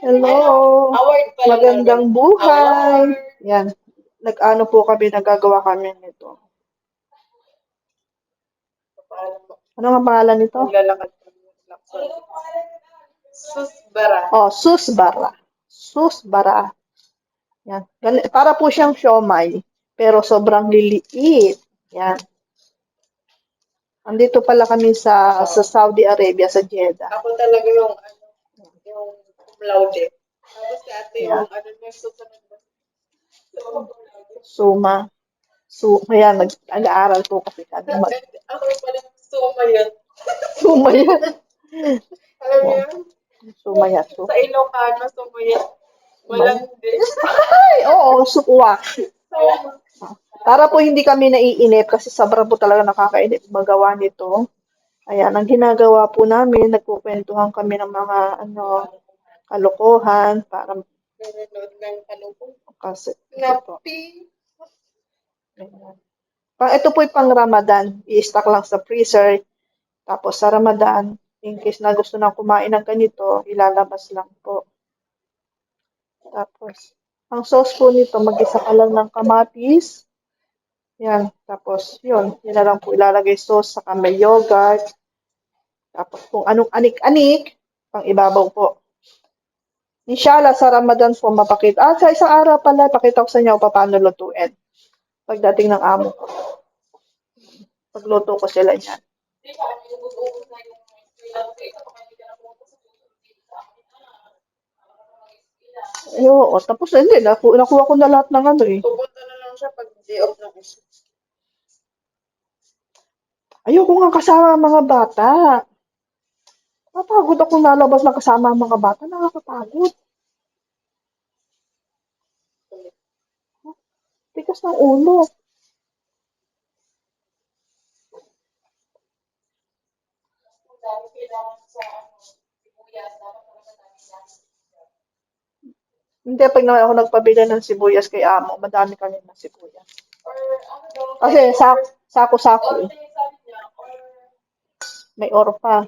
Hello! Magandang buhay! Yan. Nag-ano po kami, nagagawa kami nito. Ano nga pangalan nito? Susbara. Oh, susbara. Susbara. Yan. Para po siyang siomay, pero sobrang liliit. Yan. Andito pala kami sa Saudi Arabia, sa Jeddah. Ako talaga yung cum laude. Tapos si ate yung may susunod na. Suma. Kaya nag-aaral po kasi kami. Ako pala suma yun. Suma yan. Alam mo yun? Suma yan. Sa Ilocano, suma yan. Malandi. Ay, oo, sukwa. Para po hindi kami naiinip kasi sobrang po talaga nakakainip magawa nito. Ayan, ang ginagawa po namin, nagkukwentuhan kami ng mga kalokohan para Nanonood ng kalupong. kasi Napi. ito po yung pang Ramadan, i-stock lang sa freezer. Tapos sa Ramadan, in case na gusto nang kumain ng ganito, ilalabas lang po. Tapos, ang sauce po nito, mag-isa ka lang ng kamatis. Yan. Tapos, yun na lang po ilalagay sauce, saka may yogurt. Tapos, kung anong anik-anik, pang ibabaw po. Inshallah, sa Ramadan po mapakita. Sa isang araw pala, pakita ko sa inyo kung paano lutuin. Pagdating ng amo ko. Pagluto ko sila niyan. Ay, oo. Tapos, hindi. Nakuha ko na lahat ng ano eh. Pupunta na lang siya pag day off ng isa. Ayoko nga kasama ang mga bata. Napagod ako nalabas na kasama ang mga bata. Nakakapagod. Tigas ng ulo. Hindi, pag naman ako nagpabila ng sibuyas kay amo, madami kami ng sibuyas. Kasi sako-sako eh. May orpa.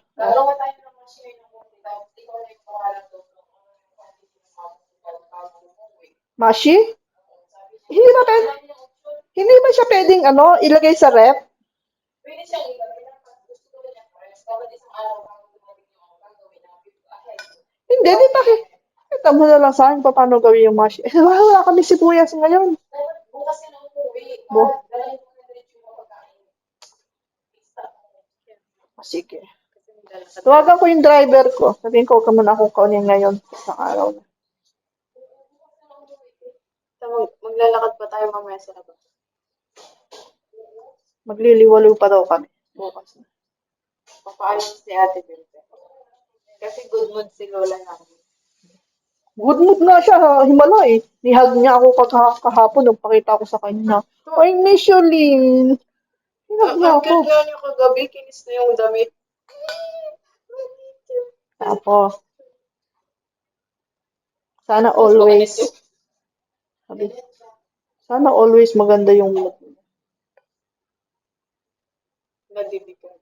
Mashi? Hindi ba pwede, hindi ba siya pwedeng ilagay sa rep? Pwede siyang ilagay na pag gusto ko niya fresh. Dapat isang araw bago dumating yung gagawin namin. Hindi, di ba? Kita mo na lang sa akin pa paano gawin yung mashi. Eh, wala kami sibuyas ngayon. Bukas ka na umuwi. Bo, Dahil mo na diretso yung pagkain. sige. Tawagan ko yung driver ko. Sabihin ko, ka muna akong kaunin ngayon. Isang araw na. Maglalakad pa tayo mamaya sa labas. Magliliwalo pa daw kami. Bukas na. Papaalam si Ate Bilbe. Kasi good mood si Lola namin. Good mood nga siya, himala eh. Nihag niya ako kahapon, nagpakita ko sa kanya. I miss you, Lynn. Hinag niya Ang ako. ganda niyo kagabi, kinis na yung damit. Tapos, sana always, sabi, sana always maganda yung mood. Nadidigan.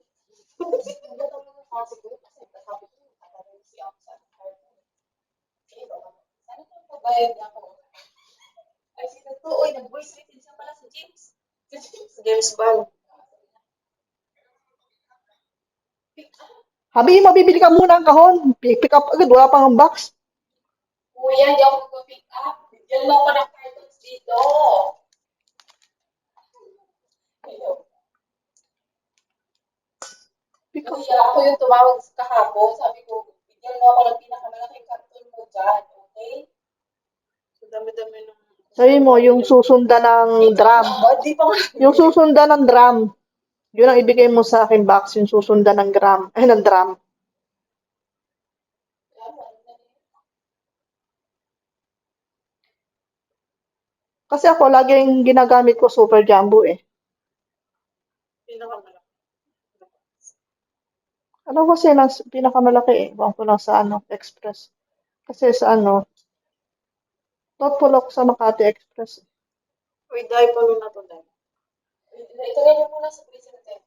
Bayad ako. Ay, sino to? Uy, nag-voice message siya pala sa James. James Bond. Habi, mabibili ka muna ang kahon. Pick up agad, wala pang box. Kuya, hindi ako mag-pick up. Diyan mo ako ng cartons dito. Pick up. Kuya, ako yung tumawag kahapon. Sabi ko, bigyan mo ako ng pinakamalaking karton mo dyan. Okay? So, dami-dami ng... Sabi mo, yung susundan ng drum. Di pa nga. Yung susundan ng drum. Yun ang ibigay mo sa akin box, yung susundan ng ng drum. Kasi ako, laging ginagamit ko Super Jumbo eh. Pinakamalaki. Ano kasi pinakamalaki eh. Bawang ko lang sa Express. Kasi sa thoughtful ako sa Makati Express. Uy, dahil pa na to, dahil. Ito ganyan muna sa prison natin.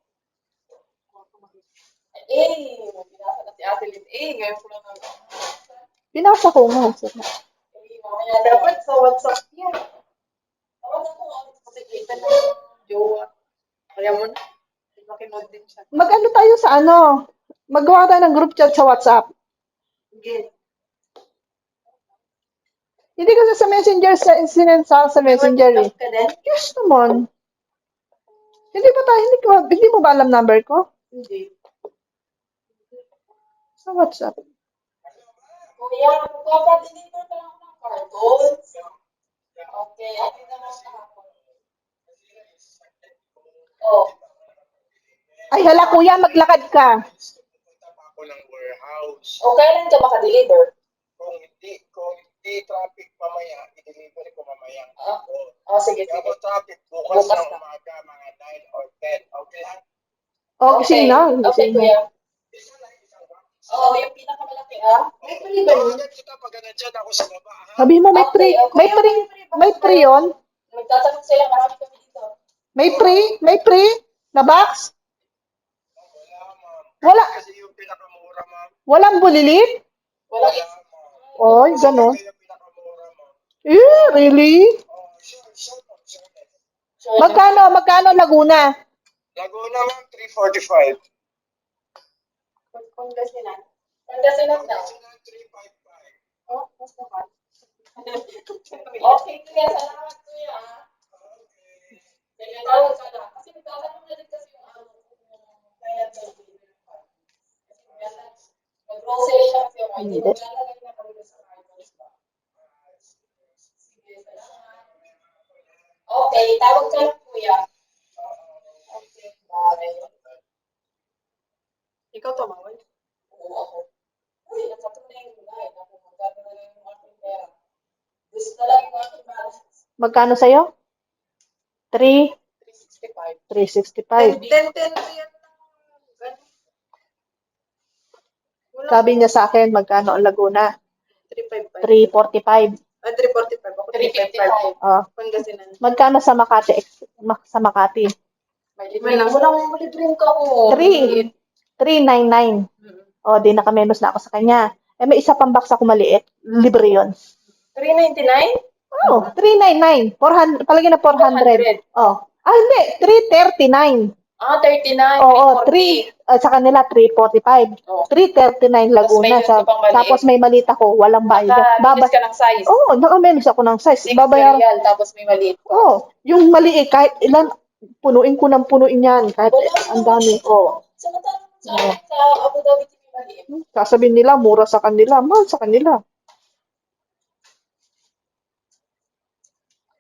Eh, binasa na si Ngayon ko lang Binasa ko nga. mamaya dapat sa WhatsApp yan. Tawag ako kasi kita na jowa. Kaya mo na. Makinood din siya. Mag-ano tayo sa ano? Magawa tayo ng group chat sa WhatsApp. Sige. Hindi kasi sa Messenger, sa Messenger eh. Ka din? Yes naman. Hindi mo ba alam number ko? Hindi. Sa WhatsApp. Kuya, magpapadeliver ka lang ng cartons. Okay, atin naman kahapon. Oh, Ay, hala kuya, maglakad ka. Pupunta pa ako ng warehouse. kailan ka makadeliver? Kung hindi traffic mamaya, i-deliver ko mamaya. Sige, Kaya sige. kung traffic, bukas Bukas ng na. umaga, mga 9 or 10. Okay lang? Oh, gising na. Okay, Gising na. kuya. Isa lang, isang box. Yung pinakamalaki, May free ba yun? Tawagan kita pag nandyan ako sa baba, ha? Sabi mo may free. May free yun? Magtatanong sila, marami kami dito. May free? May free? Na box? Wala, ma'am. Wala. Kasi yung pinakamura, ma'am. Walang bulilit? Wala. Ma'am. Oy, ganon. Kaya yung pinakamura, ma'am. Really? Oh, sure, ma'am. Sure. Magkano Laguna? Laguna, ma'am, 345. Pangasinan. Pangasinan daw. Pangasinan, 355. Mas naman. Okay, kuya. Salamat, kuya. Sige, tawag ka na. Kasi magtatanong na din kasi yung kaya mag-grocery lang siya. Hindi mo lalagay na kami sa cartons ba? Sige, salamat. Okay, tawag ka lang, kuya. Okay, bye. Ikaw tumawag? Oo, ako. Uy, nakatunay mo na. Ako, magkano na lang yung aking pera. Gusto na lang yung aking balance. Magkano sa'yo? 3? 365. 365. 10 ko yan. Sabi niya sa akin, magkano ang Laguna? 355. 345. 345. Ako 355. Oh. Pangasinan. Magkano sa Makati? Sa Makati? May lang. Walang malibreng ka ko. 399. O, di nakamenos na ako sa kanya. May isa pang box ako maliit. Libre yun. 399? Oh, 399. 400, palagi na 400. Oh. Hindi. 339. 39. Oo, 40. 3. Sa kanila, 345. Oh. 339 Laguna. Tapos may maliit ako. Walang bayad. Nakaminis ka ng size. Oo, nakamenos ako ng size. 6 real, tapos may maliit ka. Oo, yung maliit, kahit ilan, punuin ko ng punuin yan. Kahit ang dami. Oo. Sa Abu Dhabi TV maliit. Sasabihin nila, mura sa kanila. Mahal sa kanila.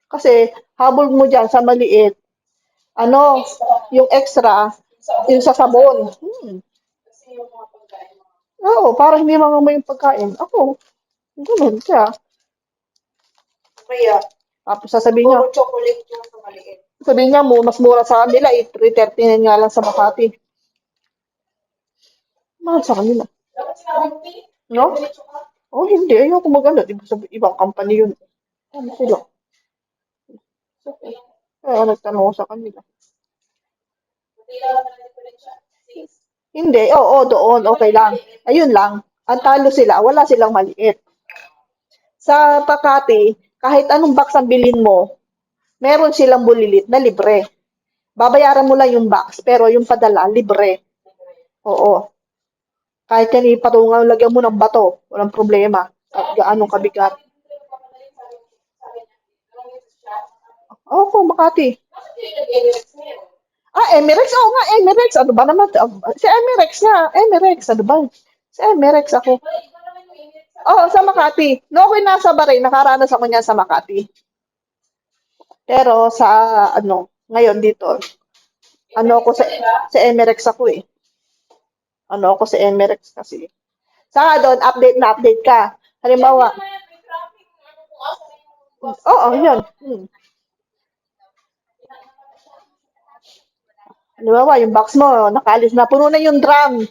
Kasi, habol mo dyan sa maliit, yung extra, yung sa sabon. Kasi yung mga pagkain. Oo, parang hindi mga may pagkain. Ako, ganun siya. Kaya, Tapos sasabihin niya, puro chocolate yung sa maliit. sabihin niya mo, mas mura sa kanila, 339 nga lang sa Makati. Mahal sa kanila. Dapat sinabi mo, Pi? No? Oh, hindi. Ayoko magano. Ibang company yun. Ano sila? Kaya nagtanong ko sa kanila. Hindi lang naman diferensya. Hindi. Oo, doon. Okay lang. Ayun lang. Ang talo sila, wala silang maliit. Sa Makati, kahit anong box ang bilhin mo, meron silang bulilit na libre. Babayaran mo lang yung box, pero yung padala, libre. Oo. Kahit yan ipatungan, lagyan mo ng bato, walang problema. At gaano kabigat. Oo, Makati. Emirates? Oo nga, Emirates. Ano ba naman? Si Emirates nga. Emirates, ano ba? Si Emirates ako. Oo, sa Makati. No, ako nasa Bahrain, nakaranas ako niyan sa Makati. Pero ngayon dito, ako sa Emirates ako eh. Ako sa Emirates kasi. Saka doon, update na update ka. Halimbawa, oo, yun. Halimbawa, yung box mo, nakaalis na, puno na yung drum,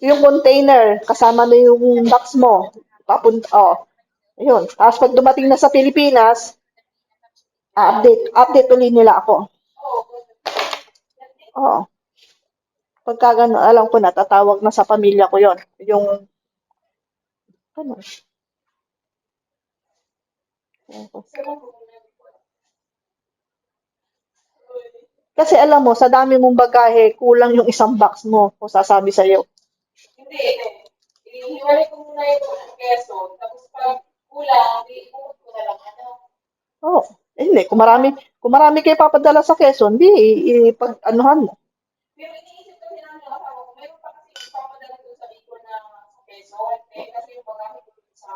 yung container, kasama na yung box mo. Ayun. Tapos pag dumating na sa Pilipinas, update ulit nila ako. Oo. Pagka gano'n, alam ko na, tatawag na sa pamilya ko yon. Yung Ano? Kasi alam mo, sa dami mong bagahe, kulang yung isang box mo, kung sasabi sa'yo. Hindi. Ihiwalay ko muna yung Quezon. Tapos pag kulang, iikot ko na lang. Ano? Oo. Hindi, kung marami kayo papadala sa Quezon, di, ipag-anuhan mo. Pero iniisip kasi namin ng asawa ko, mayroon pa kasi ipapadala doon sa Bicol na sa Quezon. Eh, kasi yung bagahe ko dun sa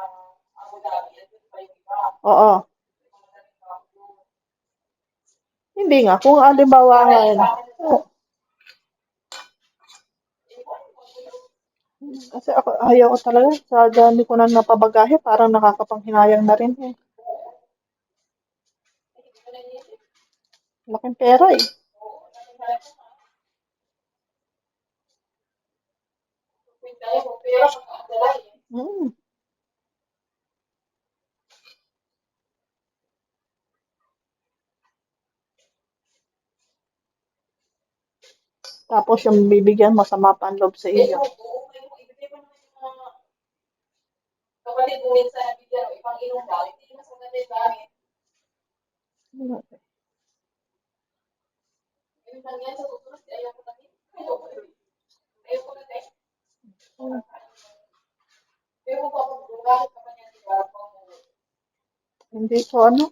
Abu Dhabi, at doon pa yung iba. Oo. Hindi nga, kung alimbawa nga yun. Oo. Kasi ako, ayaw ko talaga. Sa dami ko na napabagahe, parang nakakapanghinayang na rin eh. Laking pera eh. Pero pagkakadala eh. Mm. Tapos yung bibigyan mo sa mapanloob sa Eh, iyo. oo, may ibigay pa naman yung mga kapatid mo minsan na bigyan, ipang inom daw, hindi mas maganda yung gamit. Yung nangyari sa susunod, ayaw ko na din. Ayaw ko na din. Pero kung pag-gamit ka pa niya, di ba? Hindi ko ano.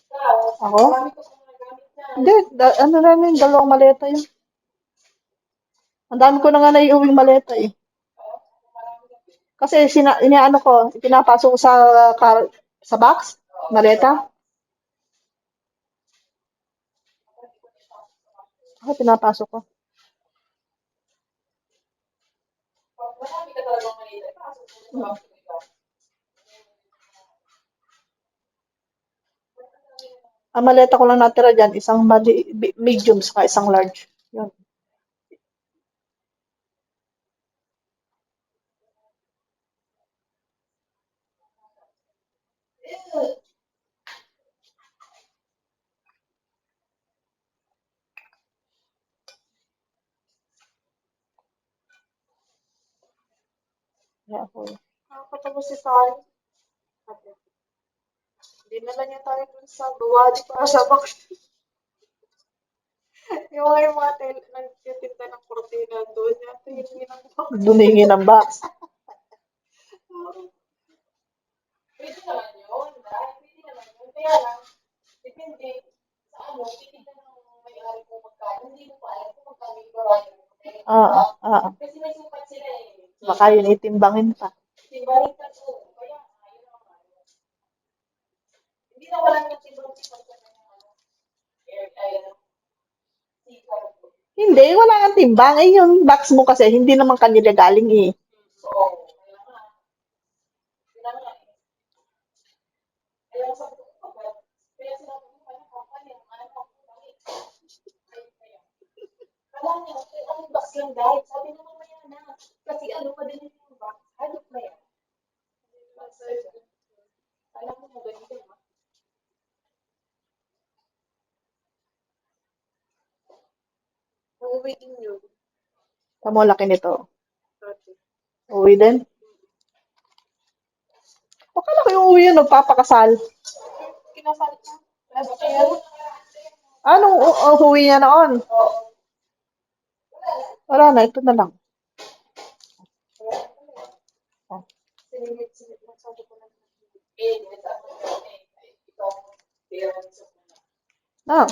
Ikaw, Ako? marami ko sa mga gamit niya. Hindi, ano namin, dalawang maleta yun. Ang dami ko na nga naiuwing maleta eh. Kasi inaano ko, pinapasok ko sa box, maleta. Ako pinapasok ko. Pag marami ka talagang malita, pasok mo sa box mo ikaw. Ang maleta ko lang natira dyan, isang medium saka isang large. Yun. Yeah, ako. Nakakatapos si Sari. Dinala niya tayo dun sa Buwadi para sa box. yung mga nagtitinda ng kurtina doon, yung tingin ng box. Dumingi ng box. Pwede naman yun, dahil pwede naman yun. Kaya lang, depende sa ano, titignan ng may-ari kung magkano. Hindi mo pa alam kung magkano yung gawain mo. Kasi may sukat sila eh. Baka yun itimbangin pa. Timbalik ka to. Kaya, ayun naman. Hindi na walang nagtimbang sa ng ano, sikar ko. Hindi, wala kang timbang. Eh, yung box mo kasi, hindi naman kanila galing eh. Oo, kaya nga. Kaya nga eh. Kaya sabi ko, kaya sinabi ko, ano, company, ano, bakit? Kaya. Kala niya, anong box lang dahil? Sabi naman maya na. Kasi ano pa din yung box. Hanap na yan. Alam mo maganda ha? Uuwi din yun. Tamo laki nito. Dati. Uwi din. Akala ko yung uwi yun, nagpapakasal. Kinasalit niya. Last year. Anong uwi niya noon? Wala na, ito na lang. Oh. Sinilip lang sabi ko na. Eh, nasa ako eh. Ikaw, parents of Ah,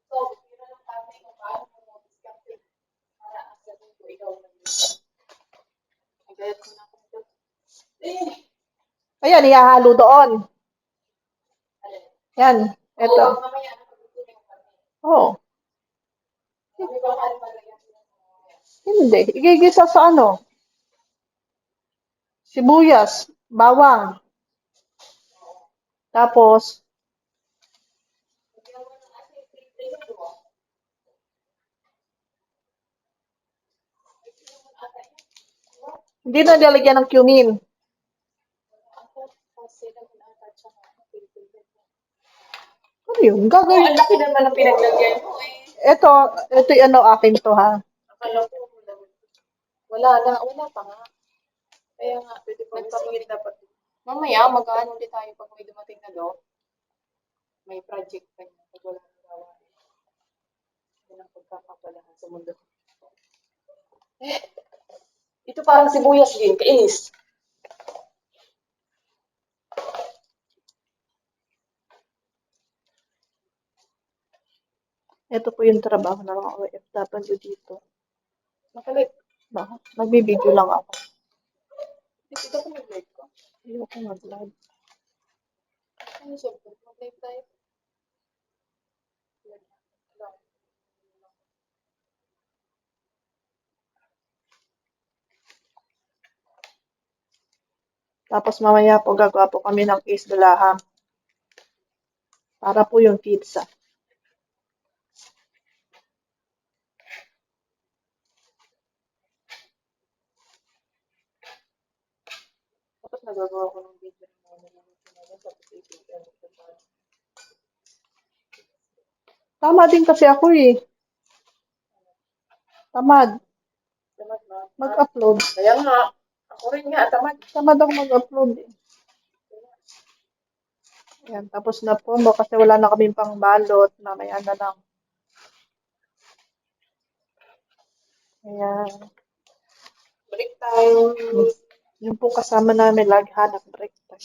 So, yun na lang tatay ko paano mo discount para ang sabi ko ikaw na ang gayat ko na ako. Eh, ayan, ihahalo doon. alin. Yan, ito. Oo, mamaya na pag-uwi yung kami. Oh, Sabi ko, ano ba lagyan sila ng mamaya? hindi. Igigisa sa ano? Sibuyas, bawang. Tapos, Hindi naman ang ating pinipili ko. Hindi naman ata yun. hindi na nilagyan ng cumin. Ako, kasi naman ata siya nga. Ano yun? Oh, Gagawin. ang laki naman ang pinaglagyan mo eh. Ito yung ano akin to ha. Akala ko, wala na, wala pa nga. Kaya nga, Pwede pa nagpapamigay. dapat. Mamaya, mag-ano ulit tayo pag may dumating na do. May project pa niya. Pag wala nang gawain. Yan ang pagkakabalahan sa mundo. Ito parang sibuyas din, kainis. Ito po yung trabaho ng mga OFW dito. Makalit. Nagbibideo lang ako. Dito ko mag-live ko. Ayoko mag-live. Ano siya? Mag-live tayo. Tapos mamaya po gagawa po kami ng case dalahan. Para po yung pizza. Tapos nagagawa ko ng video ng mga nanonood sa PCM. Tama din kasi ako eh. Tamad. Tamad na. Mag-upload. Kaya nga, ako rin nga, tamad. Tamad ako mag-upload eh. Ayan, tapos na po kasi wala na kaming pang balot. Mamaya na lang. Ayan. Break time. Yung po kasama namin lagi hanap break time.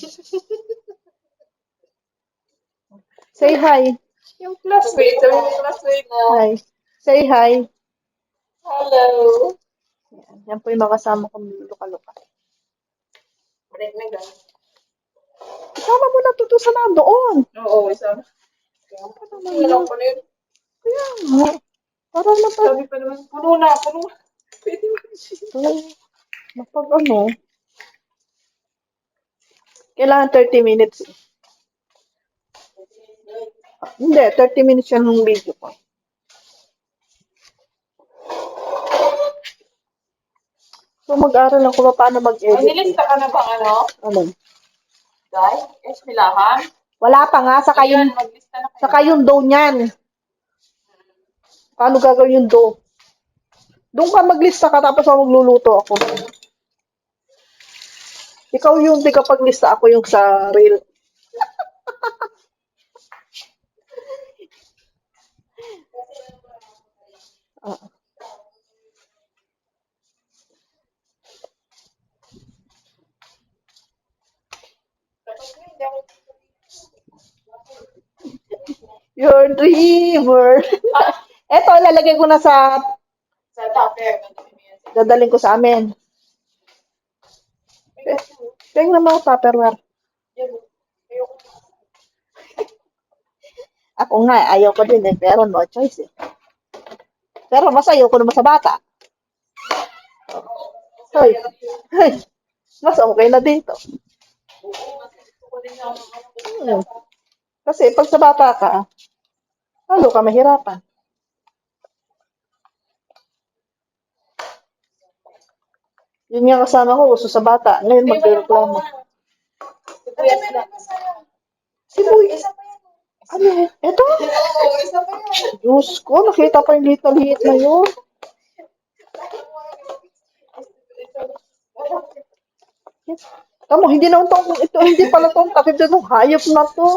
Say hi. Yung classmate, sabi yung classmate na, Hi. Say hi. hello. Ayan, yan po yung mga kasama kong luka-luka. Break na guys. Kasama mo na to sa nandoon. Oo, isa. Kaya lang ko na yun. Kaya nga. Para mapag... Sabi pa naman, puno na, puno. Pwede mo Mapag ano. Kailangan 30 minutes. Hindi, 30 minutes yan ng video ko. So, mag-aral ako pa paano Ay, mag-edit. nilista ka na bang ano? Ano? Guys, esmilahan? Wala pa nga, saka Ayun, yung, maglista na kayo. saka yung dough niyan. Paano gagawin yung dough? Doon ka maglista ka, tapos ako magluluto ako. Ikaw yung di kapag lista, ako yung sa reel. Ah. Your dreamer. Eto, lalagay ko na sa, Sa tupper. dadaling ko sa amin. Tingnan mo, Tupperware. Ako nga, ayaw ko din eh, pero no choice eh. Pero mas ayaw ko naman sa bata. Hoy, hoy, mas okay na dito. Hmm. Kasi pag sa bata ka, lalo ka mahirapan. Yun nga kasama ko, uso sa bata. Ngayon magreklamo. Sibuyas na. Sibuyas. Ano? Ito? Oo, isa pa yan. Diyos ko, nakita pa yung liit na liit na yun. Tamo, hindi na ito, hindi pala itong takip dito, hayop na to.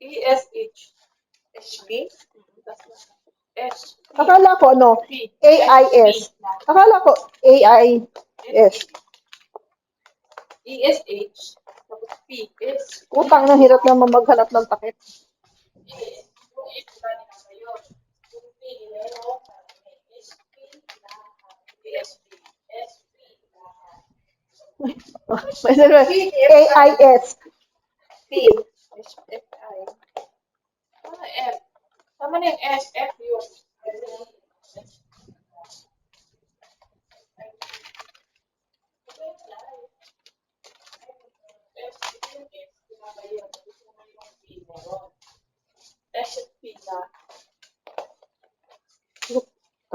ESH. HB? S. Akala ko ano, AIS. Akala ko AIS. ESH. Tapos P. S. Utang na hirap naman maghanap ng takip. AIS. P. F-I. F. Tama na yung S. F yun. S. P.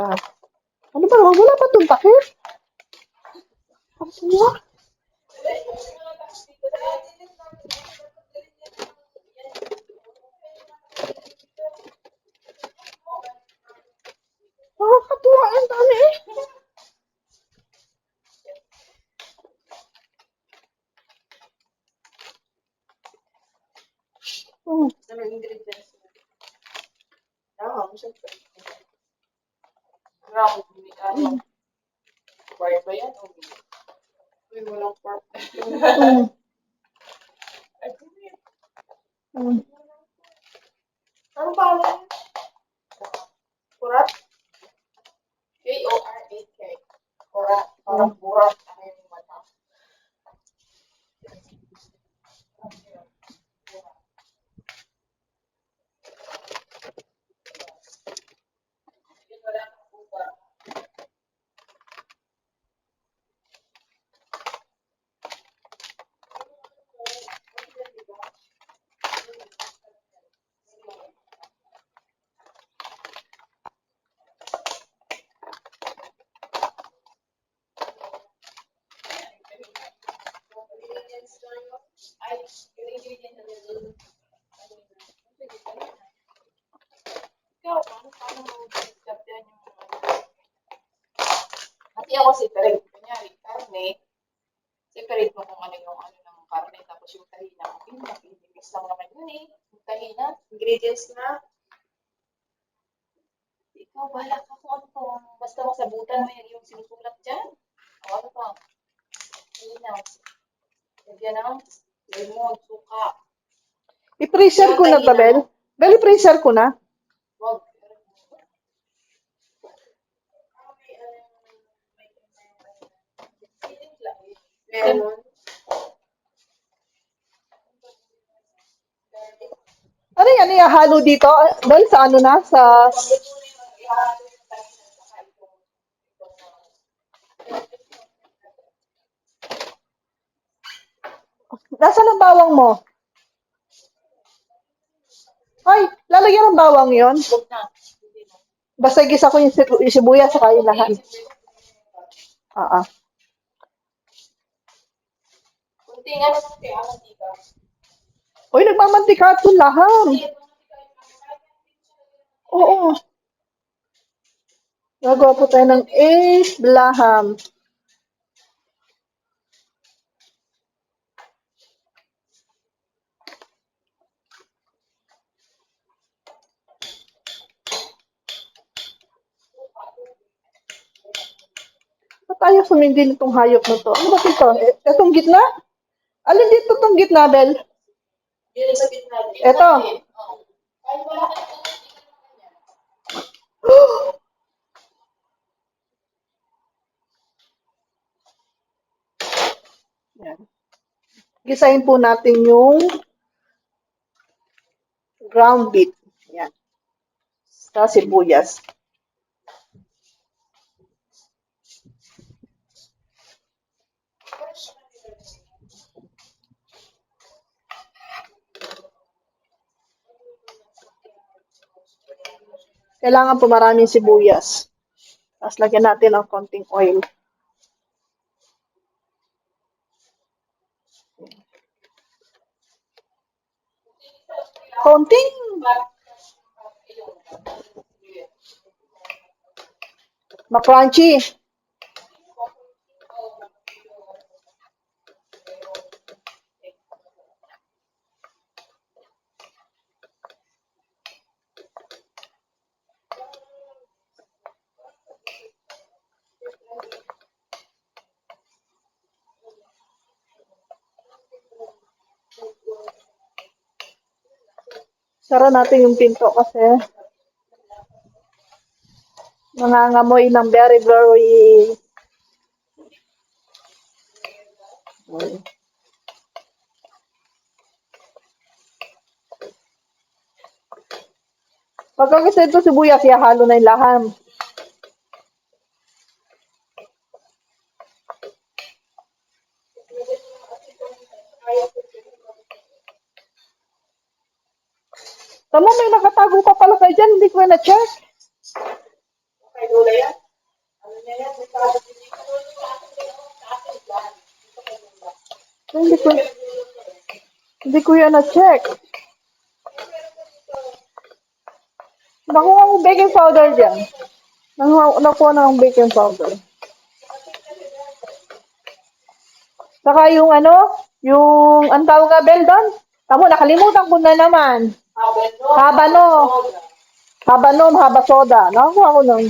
Ah. Ano ba? Wala pa itong takip? Ano? Nakakatuwa ang dami eh. Oh. Ano ingredients? Ah, siyempre. Ground, ano, pork ba yan? O beef? Uy, walang pork. Mm. Mm. Ano pa yan? Kurat? K-O-R-A-K. Kurat. Parang burat. Ano yung mata? Yun, wala kang buka. Ay, yung ingredients na niluluto. Ikaw, paano mo discard yan yung kasi ako separate. Kunyari, karne, separate mo kung ano yung ano ng karne, tapos yung tahina, pinimix lang naman yun eh. Yung tahina, ingredients na, ikaw, bahala ka kung ano to. Basta masabutan mo yung sinusulat dyan. O ano pa, tahina. Lagyan ng lemon, suka. I-freezer ko na to, Bel. Bel, i-freezer ko na. Wag. Lemon. Ano yan? Ihahalo dito? Bel, sa ano na? Sa... Nasaan ang bawang mo? Ay, lalagyan ng bawang yon. Huwag na. Hindi na. Basta gisa ko yung sibuyas sa kailahan. Ah, ah. Kunting ano lang kaya, mantika. Uy, nagmamantika ito laham. Oo. Gagawa po tayo ng egg laham. Ba't tayo sumindi nitong hayop na to? Ano ba ito? Itong gitna? Alin dito itong gitna, Bel? Yun sa gitna. Eto. Oo. Kahit wala ka ito, Yan. Gisahin po natin yung ground beef. Yan. Sa sibuyas. Kailangan po maraming sibuyas. Tapos lagyan natin ng konting oil. Konting. Ma-crunchy. Sara natin yung pinto kasi nangangamoy ng very, very pagkakisa ito sibuyas, ihalo na yung laham. Tama, may nakatago pa pala kayo dyan, hindi ko na-check. Lola yan. Ano niya yan? May tawag din dito. Sa akin yan. Dito kay Lola. Hindi ko, hindi ko yan na-check. Nakuha mo baking powder dyan. Nakuha na ang baking powder. Saka yung yung, ang tawag nga bell doon? Tamo, nakalimutan ko na naman. Habano. Habanom, haba soda. Nakakuha ko nun.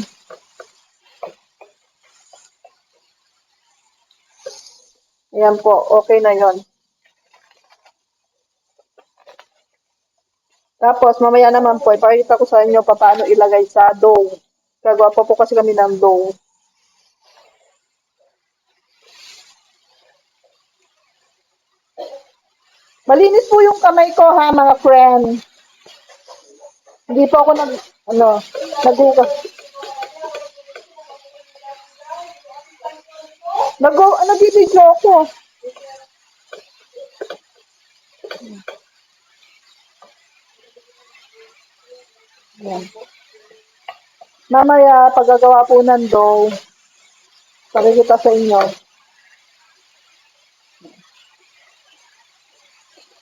Ayan po, okay na yon. Tapos, mamaya naman po, ipakita ko sa inyo paano ilagay sa dough. Gagawa pa po kasi kami ng dough. Malinis po yung kamay ko ha, mga friend. Hindi po ako naghugas. Nagbibidyo ako. Yan. Mamaya, paggagawa po ng dough, pakikita sa inyo.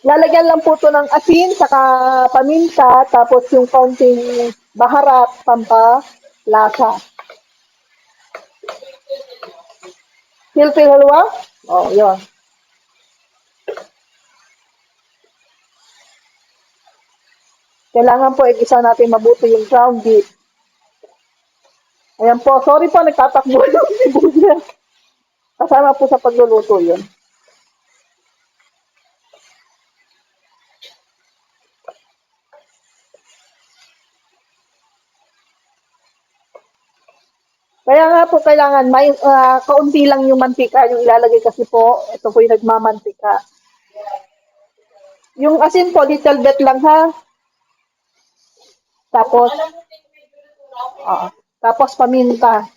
Lalagyan lang po ito ng asin, saka paminta, tapos yung kaunting baharat, pampalasa. Pilpil halwa? Oh, yun. Kailangan po igisa natin mabuti yung ground beef. Ayan po, sorry po, nagtatakbo yung sibuyas. Kasama po sa pagluluto yun. Kaya nga po kailangan may kaunti lang yung mantika yung ilalagay kasi po ito po yung nagmamantika. Yung asin po little bit lang ha. Tapos tapos paminta.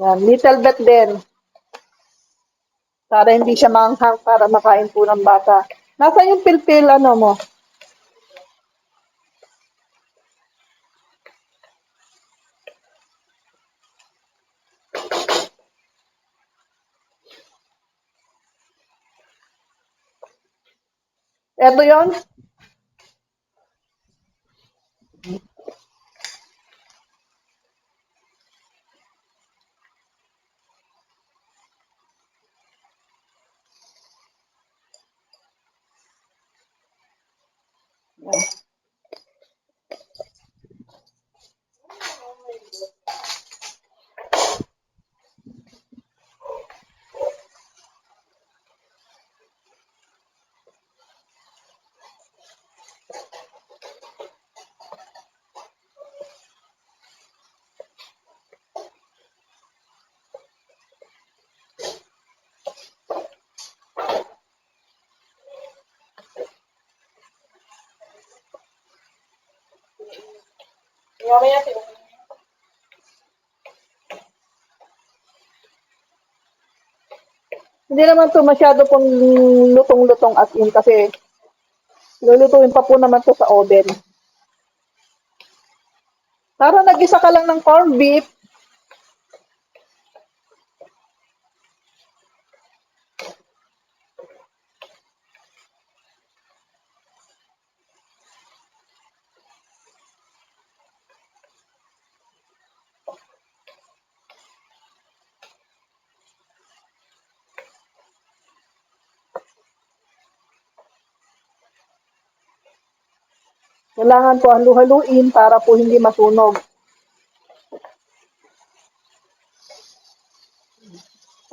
Yan, little bit din. Para hindi siya manghang para makain po ng bata. Nasaan yung pilpil mo? Eto yun? Yan. Mamaya siya. Hindi naman to masyado pong lutong-lutong as in kasi lulutuin pa po naman to sa oven. Para nag-isa ka lang ng corned beef, kailangan po halu-haluin para po hindi masunog.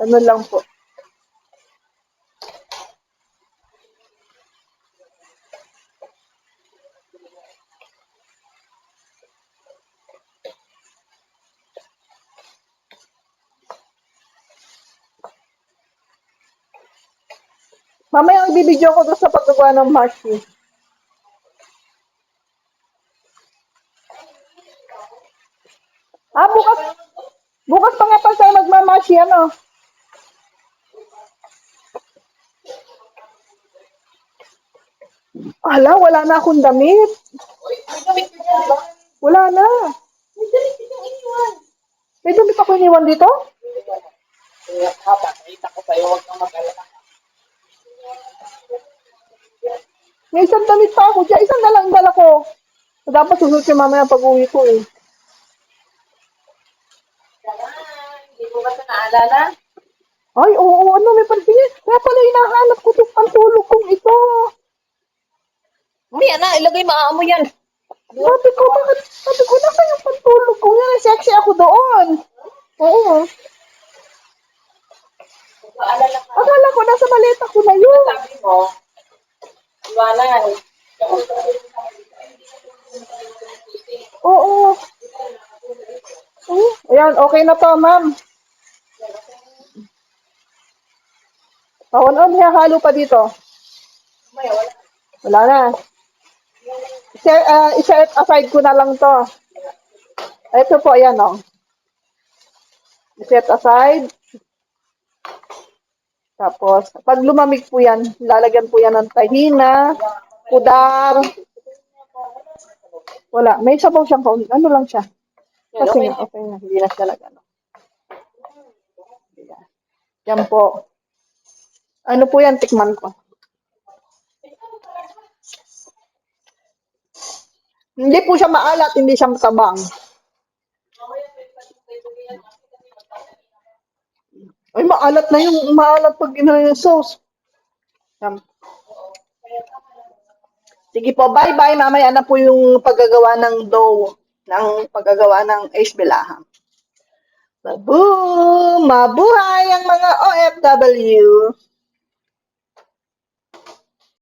Ano lang po. Mamaya ang ibibidyo ko doon sa paggagawa ng marshmallow. Bukas. Bukas pa nga pa tayo magmamashi, Hala, wala na akong damit. Uy, may gamit ka dyan, ba? Wala na. May gamit ka dyan iniwan. May damit ako iniwan dito? Kaya haba, nakita ko sa'yo, huwag kang mag-alala. May isang damit pa ako dyan. Isang na lang dala ko. So, dapat susunod ko mamaya pag-uwi ko eh. Hindi mo ba ito naalala? Ay, oo, ano, may pantingin. Kaya pala hinahanap ko itong pantulog kong ito. Mamaya na, ilagay mo yan. Sabi ko, nasa yung pantulog ko yan. Sexy ako doon. Oo. Mag-aalala ka. Akala ko, nasa maleta ko na yun. Sabi mo, iwanan. Oo. Ayan, okay na to, ma'am. On, halo pa dito. Mamaya, wala. Wala na. Iset aside ko na lang to. Ito po, ayan o. Set aside. Tapos, pag lumamig po yan, lalagyan po yan ng tahina, pudar. Wala. May sabaw siyang kaunti. Ano lang siya? Kasi Okay. nga, okay na. Hindi na siya lagyan. Yan po. Ano po yan? Tikman ko. Hindi po siya maalat, hindi siya matabang. Ay, maalat na yung maalat pag ginaya yung sauce. Yan. Sige po, bye-bye. Mamaya na po yung paggagawa ng dough, ng paggagawa ng ace belaham. Baboom! Mabuhay ang mga OFW!